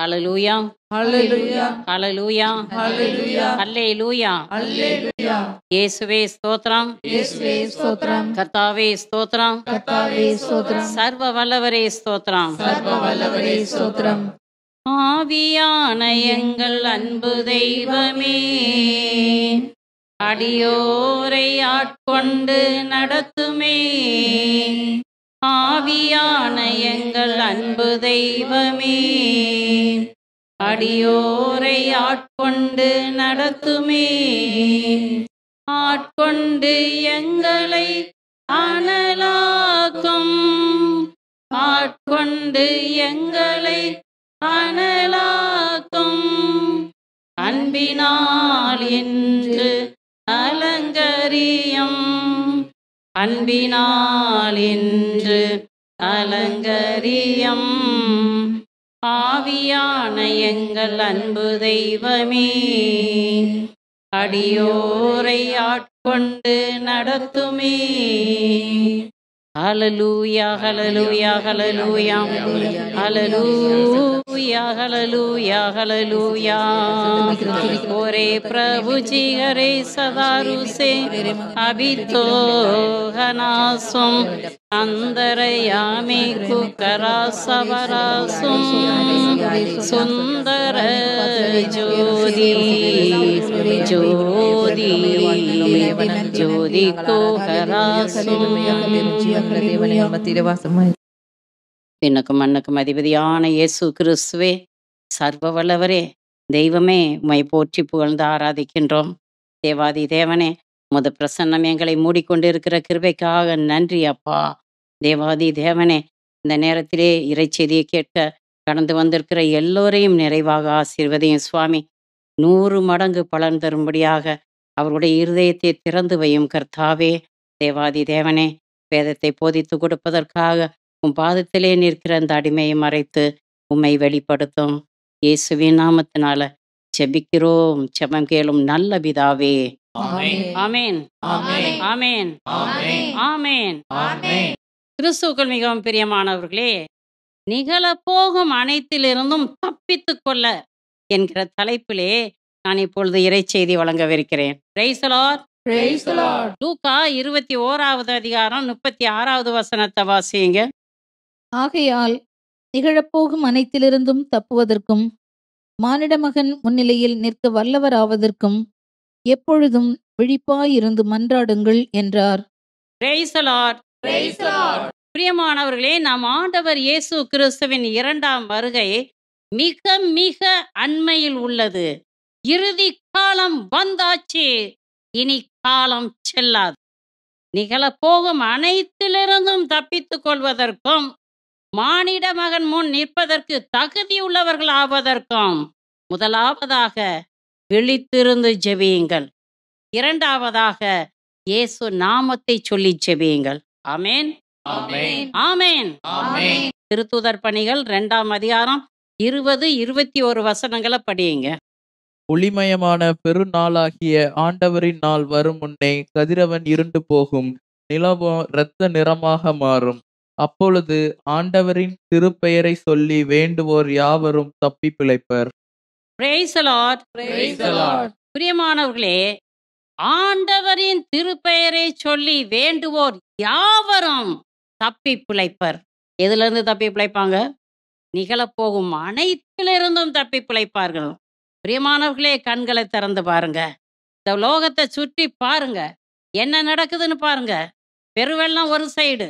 ஹல்லேலூயா, ஹல்லேலூயா, ஹல்லேலூயா, ஹல்லேலூயா, ஹல்லேலூயா. ஹல்லேலூயா. இயேசுவே ஸ்தோத்திரம், இயேசுவே ஸ்தோத்திரம், கர்த்தாவே ஸ்தோத்திரம், கர்த்தாவே ஸ்தோத்திரம், சர்வ வல்லவரே ஸ்தோத்திரம். சர்வ வல்லவரே ஸ்தோத்திரம். ஆவியான எங்கள் அன்பு தெய்வமே, அடியோரை ஆட்கொண்டு நடத்துமே. ஆவியான எங்கள் அன்பு தெய்வமே, அடியோரை ஆட்கொண்டு நடத்துமே. ஆட்கொண்டு எங்களை அனலாக்கும், ஆட்கொண்டு எங்களை அனலாக்கும். அன்பினால் என்று அலங்கரியம், அன்பினால் என்று அலங்கரியம். ஆவியான எங்கள் அன்பு தெய்வமே, அடியோரை ஆட்கொண்டு நடத்துமே. ஹல்லேலூயா, ஹல்லேலூயா, ஹல்லேலூயா, ஹல்லேலூயா, ஹல்லேலூயா, ஹல்லேலூயா. ஒரே பிரभु जी हरे सदारु से अभी तो हनासुम अंदरयामी कुकरा सवरासुम सुंदर ज्योति ज्योति ज्योति को हरासुम. பின்னுக்கும் மண்ணுக்கும் அதிபதியான இயேசு கிறிஸ்துவே, சர்வ வல்லவரே, தெய்வமே, உம்மை போற்றி புகழ்ந்து ஆராதிக்கின்றோம். தேவாதி தேவனே, உமது பிரசன்னம் எங்களை மூடிக்கொண்டிருக்கிற கிருபைக்காக நன்றி அப்பா. தேவாதி தேவனே, இந்த நேரத்திலே இறைச்செய்தியை கேட்க கடந்து வந்திருக்கிற எல்லோரையும் நிறைவாக ஆசீர்வதியும் சுவாமி. 100 மடங்கு பலன் தரும்படியாக அவருடைய இருதயத்தை திறந்து வையும் கர்த்தாவே. தேவாதி தேவனே, வேதத்தை போதித்து கொடுப்பதற்காக உம் பாதத்திலே நிற்கிற அந்த அடிமையை மறைத்து உம்மை வெளிப்படுத்தும். இயேசுவின் நாமத்தினால ஜெபிக்கிறோம், ஜெபம் கேளும் நல்ல பிதாவே. ஆமென், ஆமென், ஆமென், ஆமென், ஆமென், ஆமென். ஆமென். கிறிஸ்துவுக்குள் மிகவும் பிரியமானவர்களே, நிகழப்போகும் அனைத்திலிருந்தும் தப்பித்துக் கொள்ள என்கிற தலைப்பிலே நான் இப்பொழுது இறைச்செய்தி வழங்கவிருக்கிறேன். Praise the Lord. Praise the Lord. லூக்கா 21வது அதிகாரம் 36வது வசனத்தை வாசியுங்க. ஆகையால் நிகழப்போகும் அனைத்திலிருந்தும் தப்புவதற்கும் மானிட மகன் முன்னிலையில் நிற்க வல்லவராவதற்கும் எப்பொழுதும் விழிப்பாயிருந்து மன்றாடுங்கள் என்றார். Price the Lord. Praise the Lord. பிரியமானவர்களே, நம் ஆண்டவர் இயேசு கிறிஸ்துவின் 2ஆம் வருகை மிக மிக அண்மையில் உள்ளது. இறுதி காலம் வந்தாச்சு, இனி காலம் செல்லாது. நிகழப்போகும் அனைத்திலிருந்தும் தப்பித்துக் கொள்வதற்கும் மானிட மகன் முன் நிற்பதற்கு தகுதியுள்ளவர்கள் ஆவதற்கும் முதலாவதாக விழித்திருந்து ஜெபியுங்கள். 2ஆவதாக இயேசு நாமத்தை சொல்லி ஜெபியுங்கள். ஆமென், ஆமென், ஆமென். ஆமென். திருத்தூதர் பணிகள் 2ஆம் அதிகாரம் 20, 21 வசனங்களை படியுங்க. ஒளிமயமான பெருநாளாகிய ஆண்டவரின் நாள் வரும் முன்னே கதிரவன் இருண்டு போகும், நிலவோ இரத்த நிறமாக மாறும். அப்பொழுது ஆண்டவரின் திருப்பெயரை சொல்லி வேண்டுவோர் யாவரும் தப்பி பிழைப்பர். Praise the Lord. Praise the Lord. பிரியமானவர்களே, ஆண்டவரின் திருப்பெயரை சொல்லி வேண்டுவோர் யாவரும் தப்பி பிழைப்பர். எதுல இருந்து தப்பி பிழைப்பாங்க? நிகழப்போகும் அனைத்திலிருந்தும் தப்பி பிழைப்பார்கள். பிரியமானவர்களே, கண்களை திறந்து பாருங்க. இந்த லோகத்தை சுற்றி பாருங்க, என்ன நடக்குதுன்னு பாருங்க. பெருவெள்ளம் ஒரு சைடு,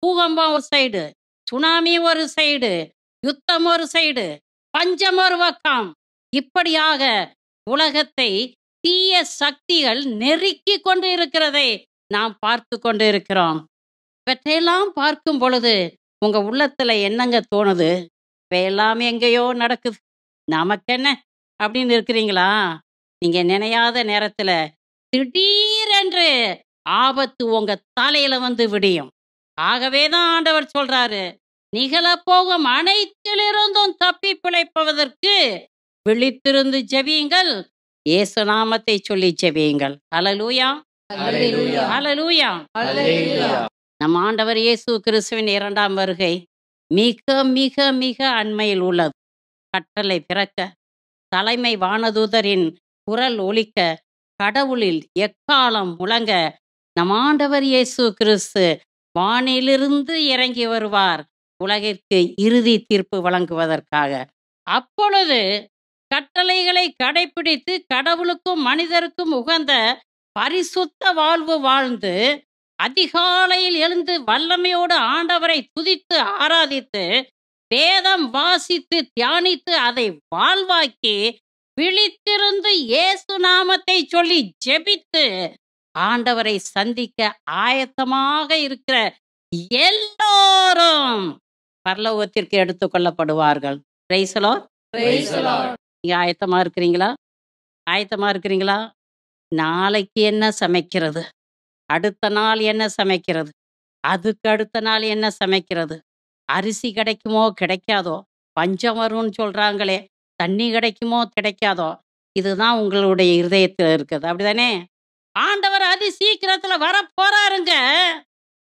பூகம்பம் ஒரு சைடு, சுனாமி ஒரு சைடு, யுத்தம் ஒரு சைடு, பஞ்சம் ஒரு பக்கம். இப்படியாக உலகத்தை தீய சக்திகள் நெருக்கி கொண்டு இருக்கிறதை நாம் பார்த்து கொண்டு இருக்கிறோம். இவற்றையெல்லாம் பார்க்கும் பொழுது உங்க உள்ளத்துல என்னங்க தோணுது? இவையெல்லாம் எங்கேயோ நடக்குது, நமக்கென்ன அப்படின்னு இருக்கிறீங்களா? நீங்க நினையாத நேரத்துல திடீரென்று ஆபத்து உங்க தலையில வந்து விடியும். ஆகவேதான் ஆண்டவர் சொல்றாரு, நிகழப்போகும் அனைத்திலிருந்தும் தப்பி பிழைப்பதற்கு விழித்திருந்து ஜெபியுங்கள், இயேசு நாமத்தை சொல்லி ஜெபியுங்கள். ஹல்லேலூயா, Hallelujah. ஹல்லேலூயா. Hallelujah. நம் ஆண்டவர் இயேசு கிறிஸ்துவின் 2ஆம் வருகை மிக மிக மிக அண்மையில் உள்ளது. கட்டளை பிறக்க, தலைமை வானதூதரின் குரல் ஒலிக்க, கடவுளில் எக்காலம் முழங்க, நம் ஆண்டவர் இயேசு கிறிஸ்து வானிலிருந்து இறங்கி வருவார், உலகிற்கு இறுதி தீர்ப்பு வழங்குவதற்காக. அப்பொழுது கட்டளைகளை கடைப்பிடித்து கடவுளுக்கும் மனிதருக்கும் உகந்த பரிசுத்த வாழ்வு வாழ்ந்து, அதிகாலையில் எழுந்து வல்லமையோடு ஆண்டவரை துதித்து ஆராதித்து, வேதம் வாசித்து தியானித்து அதை வாழ்வாக்கி, விழித்திருந்து இயேசு நாமத்தை சொல்லி ஜெபித்து ஆண்டவரை சந்திக்க ஆயத்தமாக இருக்கிற எல்லோரும் பரலோகத்திற்கு எடுத்துக்கொள்ளப்படுவார்கள். Praise the Lord. Praise the Lord. நீங்க ஆயத்தமா இருக்கிறீங்களா? ஆயத்தமா இருக்கிறீங்களா? நாளைக்கு என்ன சமைக்கிறது? அடுத்த நாள் என்ன சமைக்கிறது? அதுக்கு அடுத்த நாள் என்ன சமைக்கிறது? அரிசி கிடைக்குமோ கிடைக்காதோ? பஞ்சம் வரும்னு சொல்றாங்களே, தண்ணி கிடைக்குமோ கிடைக்காதோ? இதுதான் உங்களுடைய இருதயத்தில் இருக்குது, அப்படிதானே? ஆண்டவர் அதி சீக்கிரத்துல வர போறாருங்க.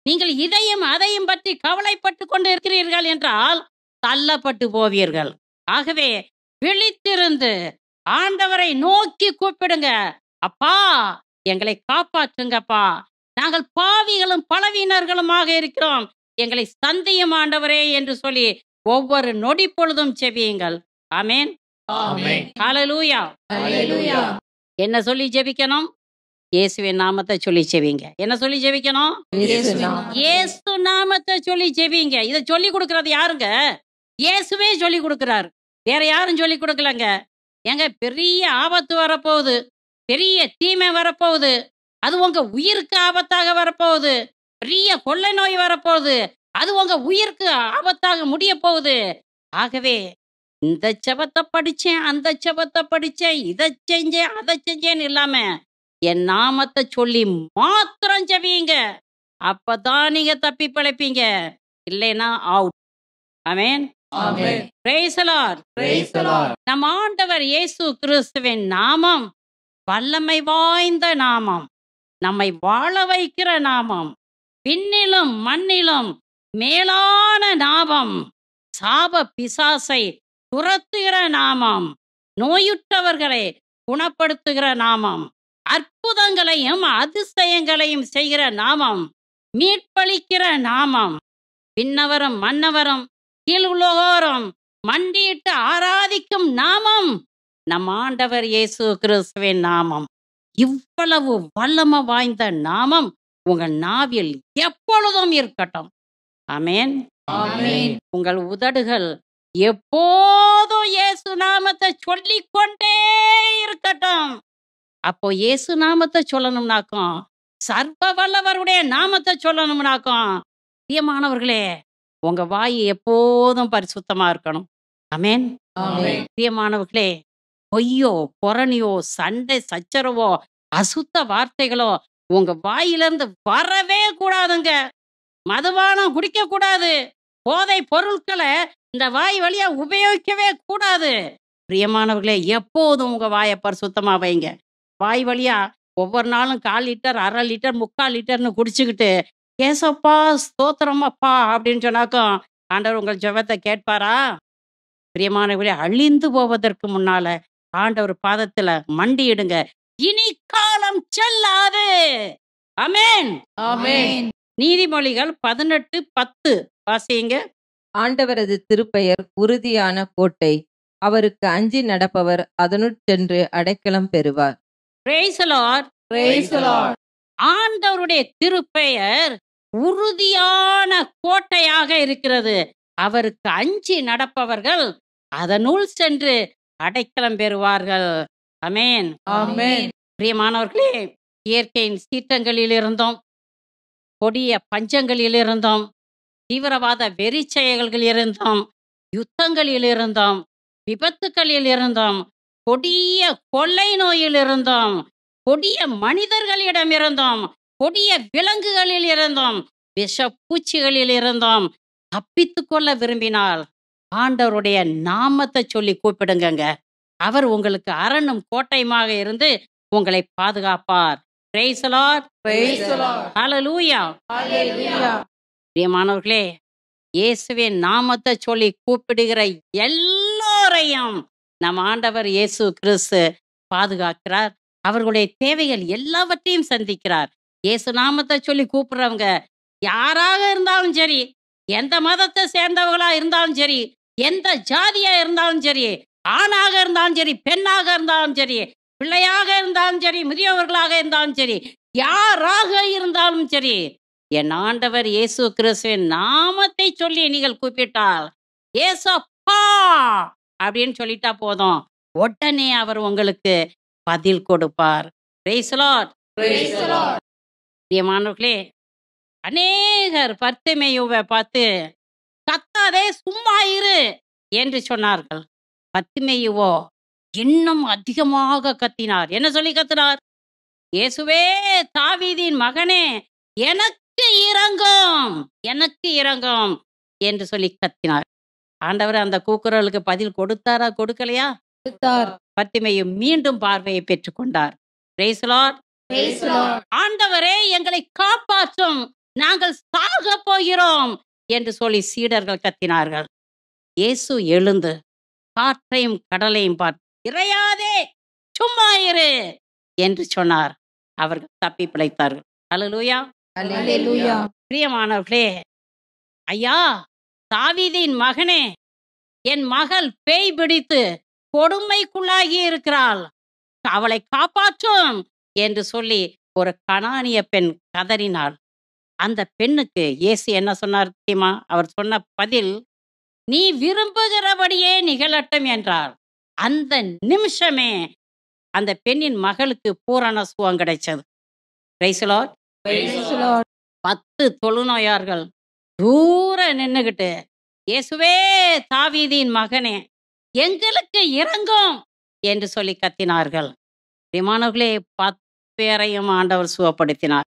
நீங்கள் இதையும் அதையும் பற்றி கவலைப்பட்டு கொண்டு இருக்கிறீர்கள் என்றால் தள்ளப்பட்டு போவீர்கள். ஆகவே விழித்திருந்து ஆண்டவரை நோக்கி கூப்பிடுங்க. அப்பா, எங்களை காப்பாற்றுங்கப்பா, நாங்கள் பாவிகளும் பலவீனர்களுமாக இருக்கிறோம், எங்களை சந்தியும் ஆண்டவரே என்று சொல்லி ஒவ்வொரு நொடி பொழுதும் செபியுங்கள். ஆமென். ஆமென். ஹல்லேலூயா. Hallelujah. என்ன சொல்லி ஜெபிக்கணும்? இயேசுவின் நாமத்தை சொல்லி ஜெபிங்க. என்ன சொல்லி ஜெபிக்கணும்? இயேசு நாமம். இயேசு நாமத்தை சொல்லி ஜெபிங்க. இதை சொல்லி கொடுக்கறது யாருங்க? இயேசுவே சொல்லி கொடுக்கிறார், வேற யாரும் சொல்லி கொடுக்கலங்க. ஏங்க, பெரிய ஆபத்து வரப்போகுது, பெரிய தீமை வரப்போகுது, அது உங்க உயிருக்கு ஆபத்தாக வரப்போகுது. பெரிய கொள்ளை நோய் வரப்போகுது, அது உங்க உயிருக்கு ஆபத்தாக முடிய போகுது. ஆகவே இந்த செபத்தை படிச்சேன், அந்த செபத்தை படிச்சேன், இதை செஞ்சேன், அதை செஞ்சேன்னு இல்லாம என் நாமத்தை சொல்லி மாத்திரம் ஜெபியுங்க. அப்பதான் நீங்க தப்பி பிழைப்பீங்க, இல்லைன்னா out. Amen. Amen. Price the Lord. Praise the Lord. நம் ஆண்டவர் இயேசு கிறிஸ்துவின் நாமம் வல்லமை வாய்ந்த நாமம், நம்மை வாழ வைக்கிற நாமம், விண்ணிலும் மண்ணிலும் மேலான நாமம், சாப பிசாசை துரத்துகிற நாமம், நோயுற்றவர்களை குணப்படுத்துகிற நாமம், அற்புதங்களையும் அதிசயங்களையும் செய்கிற நாமம், மீட்பளிக்கிற நாமம், விண்ணவரும் மன்னவரும் கீழுலகோரும் மண்டியிட்டு ஆராதிக்கும் நாமம் நம் ஆண்டவர் இயேசு கிறிஸ்துவின் நாமம். இவ்வளவு வல்லமை வாய்ந்த நாமம் உங்க நாவில் எப்பொழுதும் இருக்கட்டும். ஆமென். Amen. உங்கள் உதடுகள் எப்போதும் இயேசு நாமத்தை சொல்லிக்கொண்டே இருக்கட்டும். அப்போ இயேசு நாமத்தை சொல்லணும்னாக்கும், சர்வ வல்லவருடைய நாமத்தை சொல்லணும்னாக்கும், பிரியமானவர்களே, உங்க வாய் எப்போதும் பரிசுத்தமா இருக்கணும். ஆமென். Amen. பிரியமானவர்களே, பொய்யோ பொறணியோ சண்டை சச்சரவோ அசுத்த வார்த்தைகளோ உங்க வாயிலிருந்து வரவே கூடாதுங்க. மதுபானம் குடிக்க கூடாது, போதை பொருட்களை இந்த வாய் வழியா உபயோகிக்கவே கூடாது. பிரியமானவர்களே, எப்போதும் உங்க வாயை பரிசுத்தமா வைங்க. வாய் வழியா ஒவ்வொரு நாளும் 1/4 லிட்டர் 1/2 லிட்டர் 3/4 லிட்டர்னு குடிச்சுக்கிட்டு ஏசப்பா ஸ்தோத்திரம் அப்பா அப்படின்னு சொன்னாக்கும் ஆண்டவர் உங்கள் ஜெபத்தை கேட்பாரா? பிரியமானவர்களே, அழிந்து போவதற்கு முன்னால ஆண்டவர் பாதத்துல மண்டியிடுங்க. இனி காலம் செல்லாது. ஆமென். Amen. நீதிமொழிகள் 18:10 வாசியுங்க. ஆண்டவரது திருப்பெயர் உறுதியான கோட்டை, அவருக்கு அஞ்சி நடப்பவர் அதனுட் சென்று அடைக்கலம் பெறுவார். Praise the Lord. Praise the Lord. ஆண்டவருடைய திருப்பெயர் உறுதியான கோட்டையாக இருக்கிறது. அவருக்கு அஞ்சி நடப்பவர்கள் அதனுள் சென்று அடைக்கலம் பெறுவார்கள். ஆமென். Amen. பிரியமானவர்களே, இயற்கையின் சீற்றங்களில் இருந்தோம், கொடிய பஞ்சங்களில் இருந்தோம், தீவிரவாத வெறிச்செயல்களில் இருந்தோம், யுத்தங்களில் இருந்தோம், விபத்துக்களில் இருந்தோம், கொடிய கொள்ளை நோயில் இருந்தோம், கொடிய மனிதர்களிடம் இருந்தோம், கொடிய விலங்குகளில் இருந்தோம், விஷ பூச்சிகளில் இருந்தோம். தப்பித்து கொள்ள விரும்பினால் ஆண்டவருடைய நாமத்தை சொல்லி கூப்பிடுங்க. அவர் உங்களுக்கு அரணும் கோட்டையுமாக இருந்து உங்களை பாதுகாப்பார். Praise the Lord. Praise the Lord. Hallelujah. Hallelujah. பிரியமானவர்களே, இயேசுவின் நாமத்தை சொல்லி கூப்பிடுகிற எல்லோரும் எல்லோரையும் நம் ஆண்டவர் இயேசு கிறிஸ்து பாதுகாக்கிறார். அவர்களுடைய தேவைகள் எல்லாவற்றையும் சந்திக்கிறார். இயேசு நாமத்தை சொல்லி கூப்பிடுறவங்க யாராக இருந்தாலும் சரி, எந்த மதத்தை சேர்ந்தவர்களா இருந்தாலும் சரி, எந்த ஜாதியா இருந்தாலும் சரி, ஆணாக இருந்தாலும் சரி, பெண்ணாக இருந்தாலும் சரி, பிள்ளையாக இருந்தாலும் சரி, முதியவர்களாக இருந்தாலும் சரி, யாராக இருந்தாலும் சரி, என் ஆண்டவர் இயேசு கிறிஸ்துவின் நாமத்தை சொல்லி நீங்கள் கூப்பிட்டால் ஏசப்பா அப்படின்னு சொல்லிட்டா போதும், உடனே அவர் உங்களுக்கு பதில் கொடுப்பார். Praise the Lord. Praise the Lord. பிரியமானவர்களே, அநேகர் பர்த்திமேயுவை பார்த்து கத்தாதே சும்மா இரு என்று சொன்னார்கள். பர்த்திமேயுவோ இன்னும் அதிகமாக கத்தினார். என்ன சொல்லி கத்தினார்? இயேசுவே தாவீதின் மகனே, எனக்கு இரங்கும், எனக்கு இரங்கும் என்று சொல்லி கத்தினார். ஆண்டவர் அந்த கூக்குரலுக்கு பதில் கொடுத்தாரா, கொடுக்கலையா? கொடுத்தார். பர்த்திமேயு மீண்டும் பார்வையை பெற்றுக்கொண்டார். Praise the Lord. Praise the Lord. ஆண்டவரே எங்களை காப்பாற்றும், நாங்கள் சாக போகிறோம் என்று சொல்லி சீடர்கள் கத்தினார்கள். இயேசு எழுந்து காற்றையும் கடலையும் பார்த்து இறையாதே சும்மா இரு என்று சொன்னார். அவர்கள் தப்பி பிழைத்தார்கள். அல்லேலூயா. அல்லேலூயா. பிரியமானவர்களே, ஐயா தாவீதின் மகனே, என் மகள் பேய் பிடித்து கொடுமைக்குள்ளாகி இருக்கிறாள், அவளை காப்பாற்றும் என்று சொல்லி ஒரு கனானிய பெண் கதறினாள். அந்த பெண்ணுக்கு இயேசு என்ன சொன்னார் தெரியுமா? அவர் சொன்ன பதில், நீ விரும்புகிறபடியே நிகழட்டும் என்றார். அந்த நிமிஷமே அந்த பெண்ணின் மகளுக்கு பூரண சுகம் கிடைச்சது. Praise the Lord. Praise the Lord. 10 தொழுநோயார்கள் தூர நின்னுகிட்டு, இயேசுவே தாவீதின் மகனே எங்களுக்கு இரங்கும் என்று சொல்லி கத்தினார்கள். பிரியமானவர்களே, 10 பேரையும் ஆண்டவர் சுகப்படுத்தினார்.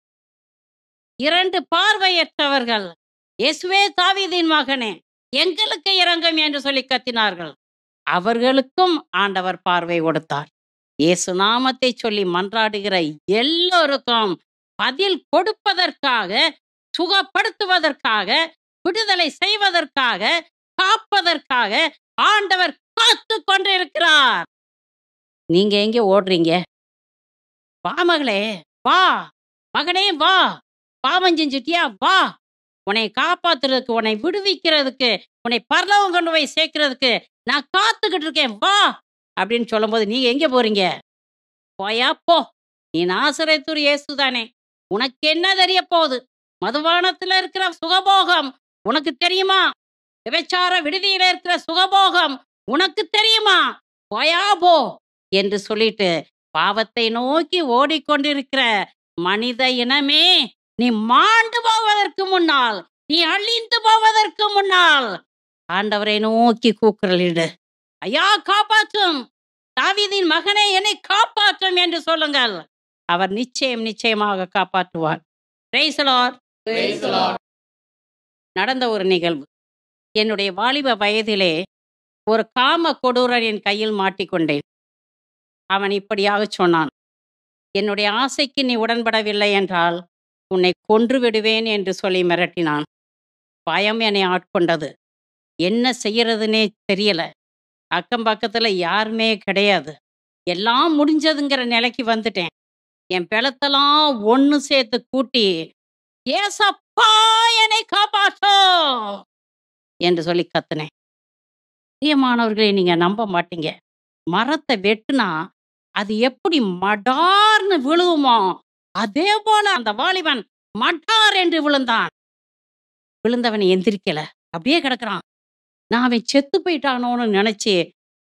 2 பார்வையற்றவர்கள் இயேசுவே தாவீதின் மகனே எங்களுக்கு இரங்கும் என்று சொல்லி கத்தினார்கள். அவர்களுக்கும் ஆண்டவர் பார்வை கொடுத்தார். இயேசு நாமத்தை சொல்லி மன்றாடுகிற எல்லோருக்கும் பதில் கொடுப்பதற்காக, சுகப்படுத்துவதற்காக, விடுதலை செய்வதற்காக, காப்பதற்காக ஆண்டவர் காத்து கொண்டிருக்கிறார். நீங்க எங்க ஓடுறீங்க? வா மகளே, வா மகனே, வா. பாவம் செஞ்சுட்டியா? வா. உன்னை காப்பாத்துறதுக்கு, உன்னை விடுவிக்கிறதுக்கு, உன்னை பரலோகம் கொண்டு போய் சேர்க்கிறதுக்கு நான் காத்துக்கிட்டு இருக்கேன், வா அப்படின்னு சொல்லும்போது நீங்க எங்க போறீங்க? போயா போ, நீ நாசரேத்து இயேசு தானே, உனக்கு என்ன தெரிய போகுது? மதுபானத்துல இருக்கிற சுகபோகம் உனக்கு தெரியுமா? விபச்சார விடுதியில இருக்கிற சுகபோகம் உனக்கு தெரியுமா? போயா போ என்று சொல்லிட்டு பாவத்தை நோக்கி ஓடிக்கொண்டிருக்கிற மனித இனமே, நீ மாண்டு போவதற்கு முன்னால், நீ அழிந்து போவதற்கு முன்னால் ஆண்டவரை நோக்கி கூக்குரலிடு. ஐயா காப்பாற்றும், தாவீதின் மகனே என்னை காப்பாற்றும் என்று சொல்லுங்கள். அவர் நிச்சயமாக காப்பாற்றுவார். Praise the Lord. Praise the Lord. நடந்த ஒரு நிகழ்வு. என்னுடைய வாலிப வயதிலே ஒரு காம கொடூரனின் கையில் மாட்டிக்கொண்டேன். அவன் இப்படியாக சொன்னான், என்னுடைய ஆசைக்கு நீ உடன்படவில்லை என்றால் உன்னை கொன்று விடுவேன் என்று சொல்லி மிரட்டினான். பயம் என்னை ஆட்கொண்டது. என்ன செய்யறதுன்னே தெரியல. அக்கம் பக்கத்துல யாருமே கிடையாது. எல்லாம் முடிஞ்சதுங்கிற நிலைக்கு வந்துட்டேன். என் பிளத்தெல்லாம் ஒன்று சேர்த்து கூட்டி, ஏசப்பா என்னை காப்பாற்றோ என்று சொல்லி கத்துனேன். பிரியமானவர்களே, நீங்க நம்ப மாட்டீங்க. மரத்தை வெட்டுனா அது எப்படி மடார்னு விழுகுமோ அதே போல அந்த வாலிபன் மடார் என்று விழுந்தான். விழுந்தவன் எந்திரிக்கல, அப்படியே கிடக்குறான். நான் அவன் செத்து போயிட்டானோன்னு நினைச்சு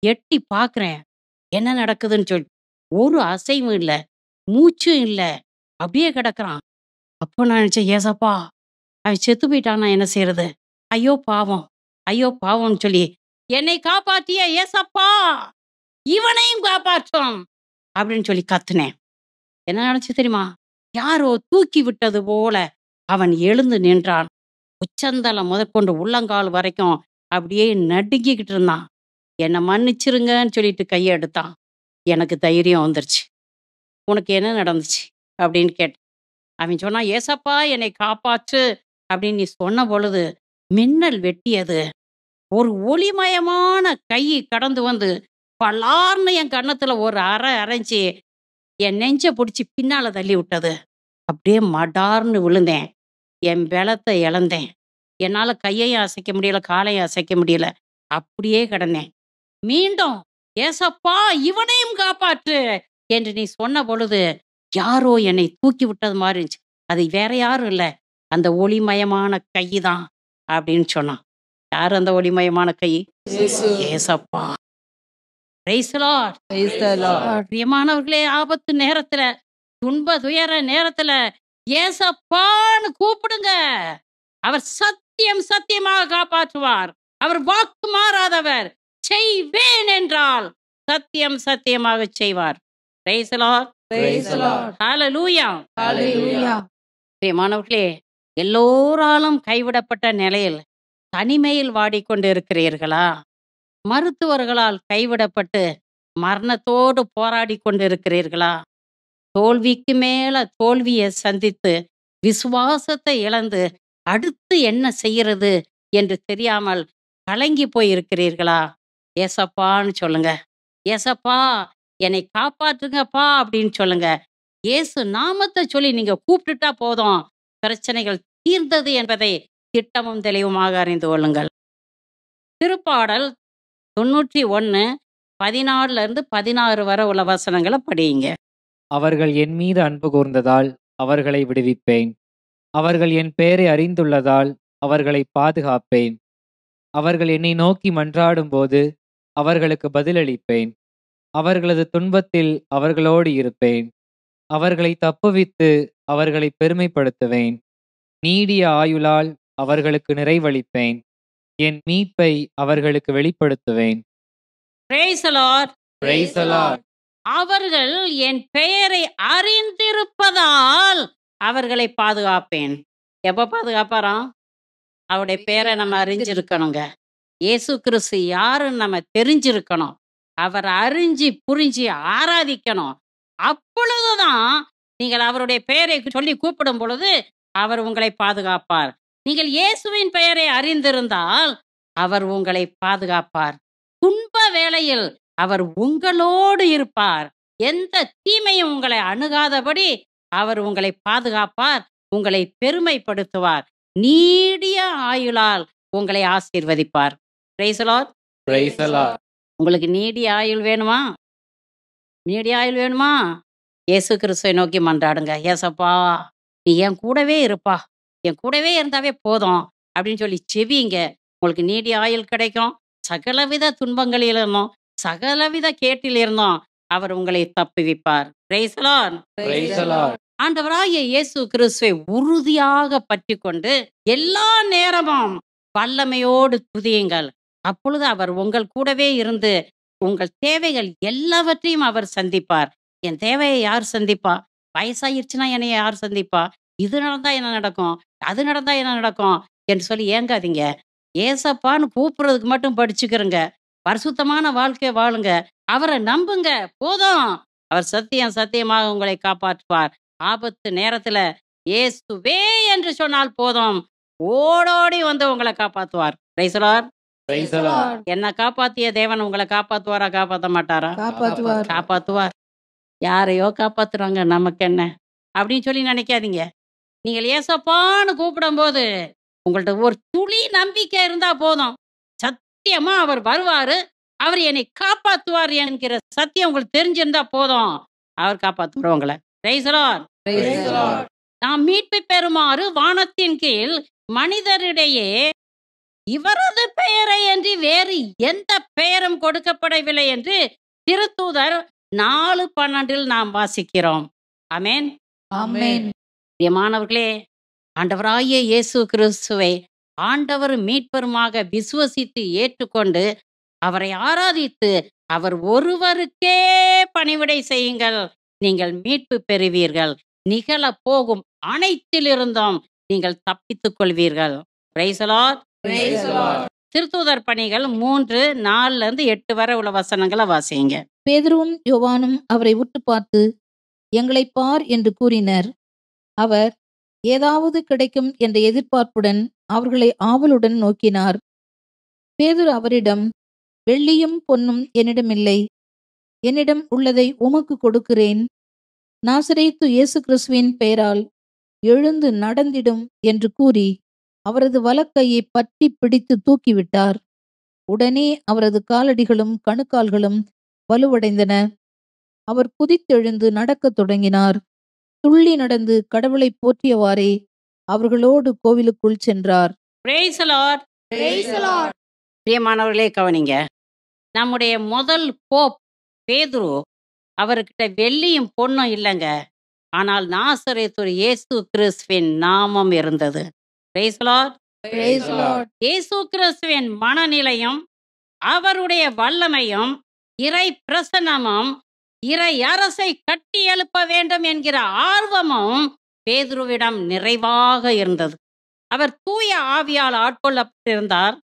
எட்டி பார்க்குறேன், என்ன நடக்குதுன்னு சொல்லி. ஒரு அசைவும் இல்லை, மூச்சும் இல்லை, அப்படியே கிடக்குறான். அப்போ நான் நினைச்சேன், ஏசப்பா அவன் செத்து போயிட்டானா என்ன செய்யறது? ஐயோ பாவம், ஐயோ பாவம்னு சொல்லி, என்னை காப்பாற்றிய ஏசப்பா இவனையும் காப்பாற்றும் அப்படின்னு சொல்லி கத்துனேன். என்ன நினைச்சு தெரியுமா? யாரோ தூக்கி விட்டது போல அவன் எழுந்து நின்றான். உச்சந்தலை முதற்கொண்டு உள்ளங்கால் வரைக்கும் அப்படியே நடுங்கிக்கிட்டு இருந்தான். என்னை மன்னிச்சிருங்கன்னு சொல்லிட்டு கையை எடுத்தான். எனக்கு தைரியம் வந்துருச்சு. உனக்கு என்ன நடந்துச்சு அப்படின்னு கேட்டேன். அவன் சொன்னான், ஏசப்பா என்னை காப்பாற்று அப்படின்னு நீ சொன்ன பொழுது மின்னல் வெட்டியது. ஒரு ஒளிமயமான கை கடந்து வந்து பலார்னு என் கன்னத்துல ஒரு அரைஞ்சு என் நெஞ்ச பிடிச்சி பின்னால தள்ளி விட்டது. அப்படியே மடார்னு விழுந்தேன். என் பலத்தை இழந்தேன். என்னால கையையும் அசைக்க முடியல, காலையும் அசைக்க முடியல. அப்படியே கிடந்தேன். மீண்டும், ஏசப்பா இவனையும் காப்பாற்று என்று நீ சொன்ன பொழுது யாரோ என்னை தூக்கி விட்டது மாதிரி இருந்துச்சு. அது வேற யாரும் இல்ல, அந்த ஒளிமயமான கை தான் அப்படின்னு சொன்னான். யார் அந்த ஒளிமயமான கை? ஏசப்பா. Praise the Lord. Praise the Lord. பிரியமானவர்களே, ஆபத்து நேரத்துல, துன்ப துயர நேரத்துல ஏசப்பான்னு கூப்பிடுங்க. அவர் சத்தியம் சத்தியமாக காப்பாற்றுவார். அவர் வாக்கு மாறாதவர். செய்வேன் என்றால் சத்தியம் சத்தியமாக செய்வார். Praise the Lord. Praise the Lord. Hallelujah. Hallelujah. பிரியமானவர்களே, எல்லோராலும் கைவிடப்பட்ட நிலையில் தனிமையில் வாடிக்கொண்டு இருக்கிறீர்களா? மருத்துவர்களால் கைவிடப்பட்டு மரணத்தோடு போராடி கொண்டிருக்கிறீர்களா? தோல்விக்கு மேல தோல்வியை சந்தித்து விசுவாசத்தை இழந்து அடுத்து என்ன செய்யறது என்று தெரியாமல் கலங்கி போய் இருக்கிறீர்களா? ஏசப்பான்னு சொல்லுங்க. ஏசப்பா என்னை காப்பாற்றுங்கப்பா அப்படின்னு சொல்லுங்க. இயேசு நாமத்தை சொல்லி நீங்க கூப்பிட்டுட்டா போதும், பிரச்சனைகள் தீர்ந்தது என்பதை திட்டமும் தெளிவுமாக அறிந்து கொள்ளுங்கள். திருப்பாடல் 91:14-16 வரை உள்ள வசனங்களை படியுங்க. அவர்கள் என் மீது அன்பு கூர்ந்ததால் அவர்களை விடுவிப்பேன். அவர்கள் என் பெயரை அறிந்துள்ளதால் அவர்களை பாதுகாப்பேன். அவர்கள் என்னை நோக்கி மன்றாடும்போது அவர்களுக்கு பதிலளிப்பேன். அவர்களது துன்பத்தில் அவர்களோடு இருப்பேன். அவர்களை தப்புவித்து அவர்களை பெருமைப்படுத்துவேன். நீடிய ஆயுளால் அவர்களுக்கு நிறைவளிப்பேன். என் மீட்பை அவர்களுக்கு வெளிப்படுத்துவேன். Praise the Lord. Praise the Lord. அவர்கள் என் பெயரை அறிந்திருப்பதால் அவர்களை பாதுகாப்பேன். எப்ப பாதுகாப்பாராம்? அவருடைய பேரை நம்ம அறிஞ்சிருக்கணுங்க. இயேசு கிறிஸ்து யாருன்னு நம்ம தெரிஞ்சிருக்கணும். அவர் அறிஞ்சு புரிஞ்சு ஆராதிக்கணும். அப்பொழுதுதான் நீங்கள் அவருடைய பெயரை சொல்லி கூப்பிடும் பொழுது அவர் உங்களை பாதுகாப்பார். நீங்கள் இயேசுவின் பெயரை அறிந்திருந்தால் அவர் உங்களை பாதுகாப்பார். துன்ப வேளையில் அவர் உங்களோடு இருப்பார். எந்த தீமையும் உங்களை அணுகாதபடி அவர் உங்களை பாதுகாப்பார். உங்களை பெருமைப்படுத்துவார். நீடிய ஆயுளால் உங்களை ஆசீர்வதிப்பார். Praise the Lord. Praise the Lord. உங்களுக்கு நீடிய ஆயுள் வேணுமா? நீடிய ஆயுள் வேணுமா? இயேசு கிறிஸ்துவை நோக்கி மன்றாடுங்க. ஏசப்பா நீ என் கூடவே இருப்பா, என் கூடவே இருந்தாவே போதும் அப்படின்னு சொல்லி செவிங்க. உங்களுக்கு நீடிய ஆயுள் கிடைக்கும். சகலவித துன்பங்களிலிருந்தும் சகலவித கேட்டிலிருந்தும் அவர் உங்களை தப்புவிப்பார். Praise the Lord. Praise the Lord. ஆண்டவராகிய இயேசு கிறிஸ்துவை உறுதியாக பற்றி கொண்டு எல்லா நேரமும் வல்லமையோடு துதியுங்கள். அப்பொழுது அவர் உங்கள் கூடவே இருந்து உங்கள் தேவைகள் எல்லாவற்றையும் அவர் சந்திப்பார். என் தேவையை யார் சந்திப்பா? வயசாயிருச்சுன்னா என்னை யார் சந்திப்பா? இது நடந்தா என்ன நடக்கும், அது நடந்தா என்ன நடக்கும் என்று சொல்லி ஏங்காதீங்க. ஏசப்பான்னு கூப்பிடுறதுக்கு மட்டும் படிச்சுக்கிறங்க. பரிசுத்தமான வாழ்க்கை வாழுங்க. அவரை நம்புங்க, போதும். அவர் சத்தியம் சத்தியமாக உங்களை காப்பாற்றுவார். ஆபத்து நேரத்துல இயேசுவே என்று சொன்னால் போதும், ஓடோடி வந்து உங்களை காப்பாற்றுவார். Praise the Lord. Praise the Lord. என்ன காப்பாத்திய தேவன் உங்களை காப்பாத்துவாரா, காப்பாத்த மாட்டாரா? காப்பாற்றுவார். காப்பாத்துவார். யாரையோ காப்பாத்துறாங்க, நமக்கு என்ன அப்படின்னு சொல்லி நினைக்காதீங்க. நீங்கள் ஏசப்பான்னு கூப்பிடும் போது உங்கள்ட்ட ஒரு துளி நம்பிக்கை இருந்தா போதும், சத்தியமா அவர் வருவாரு, அவர் என்னை காப்பாத்துவார் என்கிற சத்தியம் உங்களுக்கு தெரிஞ்சிருந்தா போதும், அவர் காப்பாத்துவார் உங்களை. Praise the Lord. Praise the Lord. நாம் மீட்பை பெறுமாறு வானத்தின் கீழ் மனிதரிடையே இவரது பெயரை அன்றி வேறு எந்த பெயரும் கொடுக்கப்படவில்லை என்று திருத்தூதர் 4:12 நாம் வாசிக்கிறோம். ஆமென். ஆமென். பிரியமானவர்களே, ஆண்டவராகிய இயேசு கிறிஸ்துவை ஆண்டவர் மீட்பருமாக விசுவசித்து ஏற்றுக்கொண்டு அவரை ஆராதித்து அவர் ஒருவருக்கே பணிவிடை செய்யுங்கள், நீங்கள் மீட்பு பெறுவீர்கள். நிகழ போகும் அனைத்திலிருந்தும் நீங்கள் தப்பித்துக் கொள்வீர்கள். Praise the Lord. Praise the Lord. திருத்தூதர் பணிகள் 3:4-8 வரை உள்ள வசனங்களை வாசிங்க. பேதுருவும் யோவானும் அவரை உற்று பார்த்து, எங்களை பார் என்று கூறினர். அவர் ஏதாவது கிடைக்கும் என்ற எதிர்பார்ப்புடன் அவர்களை ஆவலுடன் நோக்கினார். பேதுரு அவரிடம், வெள்ளியும் பொன்னும் என்னிடமில்லை, என்னிடம் உள்ளதை உமக்கு கொடுக்கிறேன். நாசரேத்து இயேசு கிறிஸ்துவின் பெயரால் எழுந்து நடந்திடும் என்று கூறி அவரது வலக்கையை பற்றி பிடித்து தூக்கிவிட்டார். உடனே அவரது காலடிகளும் கணுக்கால்களும் வலுவடைந்தன. அவர் குதித்தெழுந்து நடக்கத் தொடங்கினார். துள்ளி நடந்து கடவுளை போற்றியவாறே அவர்களோடு கோவிலுக்குள் சென்றார். Praise the Lord. Praise the Lord. பிரியமானவர்களே, கவனிங்க. நம்முடைய முதல் போப் பேதுரு, அவர்கிட்ட வெள்ளியும் பொன்னும் இல்லைங்க. ஆனால் நாசரேத்து இயேசு கிறிஸ்துவின் நாமம் இருந்தது. Praise the Lord. Praise the Lord. இயேசு கிறிஸ்துவின் மனநிலையும் அவருடைய வல்லமையும் இறை பிரசன்னமும் இறை அரசை கட்டி எழுப்ப வேண்டும் என்கிற ஆர்வமும் பேதுருவிடம் நிறைவாக இருந்தது. அவர் தூய ஆவியால் ஆட்கொள்ளப்பட்டிருந்தார்.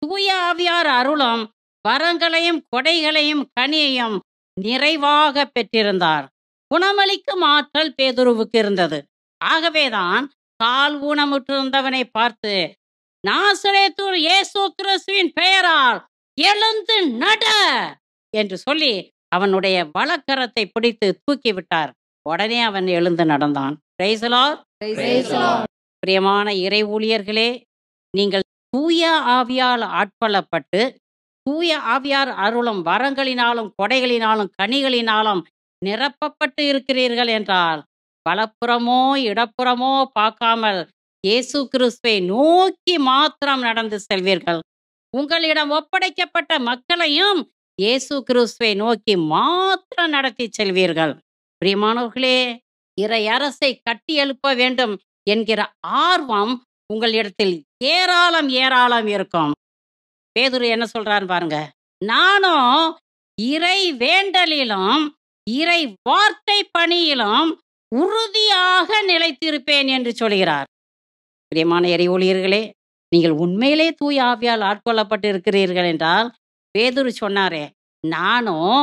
தூய ஆவியார் அருளும் வரங்களையும் கொடைகளையும் கனியையும் நிறைவாக பெற்றிருந்தார். குணமளிக்கும் ஆற்றல் பேதுருவுக்கு இருந்தது. ஆகவேதான் கால் ஊனமுற்றிருந்தவனை பார்த்து, நாசரேத்து இயேசு கிறிஸ்துவின் பெயரால் எழுந்து நட என்று சொல்லி அவனுடைய வலக்கரத்தை பிடித்து தூக்கிவிட்டார். உடனே அவன் எழுந்து நடந்தான். Praise the Lord. Praise the Lord. பிரியமான இறை ஊழியர்களே, நீங்கள் தூய ஆவியால் ஆட்கொள்ளப்பட்டு தூய ஆவியார் அருளும் வரங்களினாலும் கொடைகளினாலும் கனிகளினாலும் நிரப்பப்பட்டு இருக்கிறீர்கள் என்றால், வலப்புறமோ இடப்புறமோ பார்க்காமல் இயேசு கிறிஸ்துவை நோக்கி மாத்திரம் நடந்து செல்வீர்கள். உங்களிடம் ஒப்படைக்கப்பட்ட மக்களையும் இயேசு கிறிஸ்துவை நோக்கி மாத்திரம் நடத்தி செல்வீர்கள். பிரியமானவர்களே, இறை அரசை கட்டி எழுப்ப வேண்டும் என்கிற ஆர்வம் உங்களிடத்தில் ஏராளம் ஏராளம் இருக்கும். பேதுரு என்ன சொல்றான்னு பாருங்க. நானும் இறை வேண்டலிலும் இறை வார்த்தை பணியிலும் உறுதியாக நிலைத்திருப்பேன் என்று சொல்கிறார். பிரியமான இறை ஊழியர்களே, நீங்கள் உண்மையிலே தூய ஆவியால் ஆட்கொள்ளப்பட்டு இருக்கிறீர்கள் என்றால், பேதுரு சொன்னாரே, நானும்